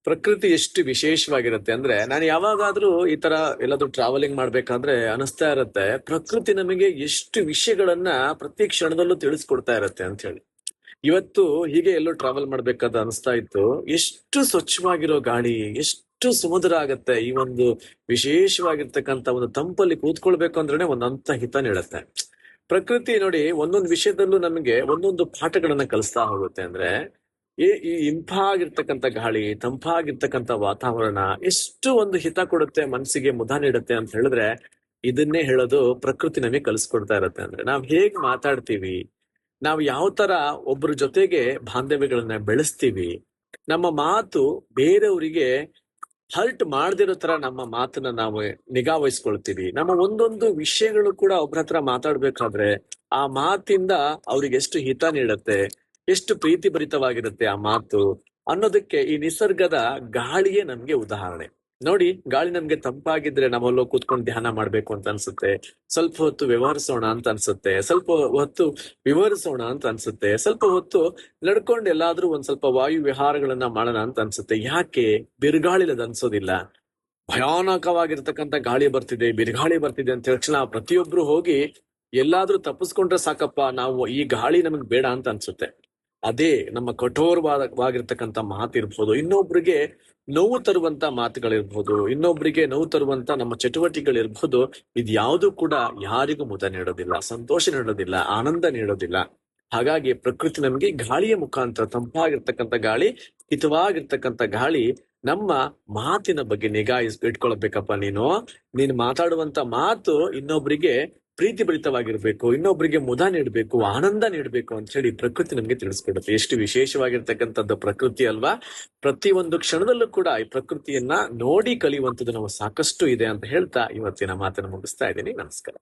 ಪ್ರಕೃತಿ ಎಷ್ಟು ವಿಶೇಷವಾಗಿರುತ್ತೆ ಅಂದ್ರೆ ನಾನು ಯಾವಾಗಾದ್ರೂ ಈ ತರ ಎಲ್ಲಾದ್ರೂ ಟ್ರಾವೆಲಿಂಗ್ ಮಾಡ್ಬೇಕಾದ್ರೆ ಅನಿಸ್ತಾ ಇರತ್ತೆ ಪ್ರಕೃತಿ ನಮಗೆ ಎಷ್ಟು ವಿಷಯಗಳನ್ನ ಪ್ರತಿ ಕ್ಷಣದಲ್ಲೂ ತಿಳಿಸ್ಕೊಡ್ತಾ ಇರತ್ತೆ ಅಂತ ಹೇಳಿ. ಇವತ್ತು ಹೀಗೆ ಎಲ್ಲೋ ಟ್ರಾವೆಲ್ ಮಾಡ್ಬೇಕಾದ ಅನಿಸ್ತಾ ಇತ್ತು. ಎಷ್ಟು ಸ್ವಚ್ಛವಾಗಿರೋ ಗಾಳಿ, ಎಷ್ಟು ಸುಮಧುರ ಆಗತ್ತೆ ಈ ಒಂದು ವಿಶೇಷವಾಗಿರ್ತಕ್ಕಂತ ಒಂದು ತಂಪಲ್ಲಿ ಕೂತ್ಕೊಳ್ಬೇಕು ಅಂದ್ರೇನೆ ಒಂದಂತ ಹಿತ ನೀಡುತ್ತೆ. ಪ್ರಕೃತಿ ನೋಡಿ ಒಂದೊಂದು ವಿಷಯದಲ್ಲೂ ನಮಗೆ ಒಂದೊಂದು ಪಾಠಗಳನ್ನ ಕಲಿಸ್ತಾ ಹೋಗುತ್ತೆ. ಅಂದ್ರೆ ಈ ಇಂಪಾಗಿರ್ತಕ್ಕಂಥ ಗಾಳಿ, ತಂಪಾಗಿರ್ತಕ್ಕಂಥ ವಾತಾವರಣ ಎಷ್ಟು ಒಂದು ಹಿತ ಕೊಡುತ್ತೆ, ಮನಸ್ಸಿಗೆ ಮುದ ನೀಡುತ್ತೆ ಅಂತ ಹೇಳಿದ್ರೆ ಇದನ್ನೇ ಹೇಳೋದು ಪ್ರಕೃತಿ ನಮಗೆ ಕಲಿಸ್ಕೊಡ್ತಾ ಇರತ್ತೆ. ಅಂದ್ರೆ ನಾವ್ ಹೇಗ್ ಮಾತಾಡ್ತೀವಿ, ನಾವು ಯಾವ ತರ ಒಬ್ಬರ ಜೊತೆಗೆ ಬಾಂಧವ್ಯಗಳನ್ನ ಬೆಳೆಸ್ತೀವಿ, ನಮ್ಮ ಮಾತು ಬೇರೆಯವರಿಗೆ ಹರ್ಟ್ ಮಾಡದಿರೋ ತರ ನಮ್ಮ ಮಾತನ್ನ ನಾವು ನಿಗಾ ವಹಿಸ್ಕೊಳ್ತೀವಿ. ನಮ್ಮ ಒಂದೊಂದು ವಿಷಯಗಳು ಕೂಡ ಒಬ್ರ ಹತ್ರ ಮಾತಾಡ್ಬೇಕಾದ್ರೆ ಆ ಮಾತಿಂದ ಅವ್ರಿಗೆ ಎಷ್ಟು ಹಿತ ನೀಡುತ್ತೆ, ಎಷ್ಟು ಪ್ರೀತಿ ಭರಿತವಾಗಿರುತ್ತೆ ಆ ಮಾತು ಅನ್ನೋದಕ್ಕೆ ಈ ನಿಸರ್ಗದ ಗಾಳಿಯೇ ನಮ್ಗೆ ಉದಾಹರಣೆ. ನೋಡಿ, ಗಾಳಿ ನಮ್ಗೆ ತಂಪಾಗಿದ್ರೆ ನಾವಲ್ಲೋ ಕೂತ್ಕೊಂಡು ಧ್ಯಾನ ಮಾಡ್ಬೇಕು ಅಂತ ಅನ್ಸುತ್ತೆ, ಸ್ವಲ್ಪ ಹೊತ್ತು ವ್ಯವಹರಿಸೋಣ ಅಂತ ಅನ್ಸುತ್ತೆ, ಸ್ವಲ್ಪ ಹೊತ್ತು ವಿವರಿಸೋಣ ಅಂತ ಅನ್ಸುತ್ತೆ, ಸ್ವಲ್ಪ ಹೊತ್ತು ನಡ್ಕೊಂಡು ಎಲ್ಲಾದ್ರೂ ಒಂದ್ ಸ್ವಲ್ಪ ವಾಯು ವಿಹಾರಗಳನ್ನ ಮಾಡೋಣ ಅಂತ ಅನ್ಸುತ್ತೆ. ಯಾಕೆ ಬಿರುಗಾಳಿಲದ ಅನ್ಸೋದಿಲ್ಲ? ಭಯಾನಕವಾಗಿರ್ತಕ್ಕಂಥ ಗಾಳಿ ಬರ್ತಿದೆ, ಬಿರುಗಾಳಿ ಬರ್ತಿದೆ ಅಂತ ತಕ್ಷಣ ಪ್ರತಿಯೊಬ್ರು ಹೋಗಿ ಎಲ್ಲಾದ್ರೂ ತಪ್ಪಿಸ್ಕೊಂಡ್ರೆ ಸಾಕಪ್ಪ, ನಾವು ಈ ಗಾಳಿ ನಮಗ್ ಬೇಡ ಅಂತ ಅನ್ಸುತ್ತೆ. ಅದೇ ನಮ್ಮ ಕಠೋರವಾಗಿರ್ತಕ್ಕಂಥ ಮಾತಿರ್ಬೋದು, ಇನ್ನೊಬ್ರಿಗೆ ನೋವು ತರುವಂತ ಮಾತುಗಳಿರ್ಬೋದು, ಇನ್ನೊಬ್ರಿಗೆ ನೋವು ತರುವಂತ ನಮ್ಮ ಚಟುವಟಿಕೆಗಳಿರ್ಬೋದು, ಇದ್ಯಾವುದು ಕೂಡ ಯಾರಿಗೂ ಮುದ ನೀಡೋದಿಲ್ಲ, ಸಂತೋಷ ನೀಡೋದಿಲ್ಲ, ಆನಂದ ನೀಡೋದಿಲ್ಲ. ಹಾಗಾಗಿ ಪ್ರಕೃತಿ ನಮ್ಗೆ ಗಾಳಿಯ ಮುಖಾಂತರ, ತಂಪಾಗಿರ್ತಕ್ಕಂಥ ಗಾಳಿ, ಹಿತವಾಗಿರ್ತಕ್ಕಂಥ ಗಾಳಿ, ನಮ್ಮ ಮಾತಿನ ಬಗ್ಗೆ ನಿಗಾ ಇಟ್ಕೊಳ್ಬೇಕಪ್ಪ. ನೀನು ಮಾತಾಡುವಂತ ಮಾತು ಇನ್ನೊಬ್ರಿಗೆ ಪ್ರೀತಿ ಭರಿತವಾಗಿರ್ಬೇಕು, ಇನ್ನೊಬ್ರಿಗೆ ಮುದ ನೀಡ್ಬೇಕು, ಆನಂದ ನೀಡ್ಬೇಕು ಅಂತ ಹೇಳಿ ಪ್ರಕೃತಿ ನಮ್ಗೆ ತಿಳಿಸ್ಕೊಡುತ್ತೆ. ಎಷ್ಟು ವಿಶೇಷವಾಗಿರ್ತಕ್ಕಂಥದ್ದು ಪ್ರಕೃತಿ ಅಲ್ವಾ? ಪ್ರತಿ ಒಂದು ಕ್ಷಣದಲ್ಲೂ ಕೂಡ ಈ ಪ್ರಕೃತಿಯನ್ನ ನೋಡಿ ಕಲಿಯುವಂಥದ್ದು ನಾವು ಸಾಕಷ್ಟು ಇದೆ ಅಂತ ಹೇಳ್ತಾ ಇವತ್ತಿನ ಮಾತನ್ನು ಮುಗಿಸ್ತಾ ಇದ್ದೀನಿ. ನಮಸ್ಕಾರ.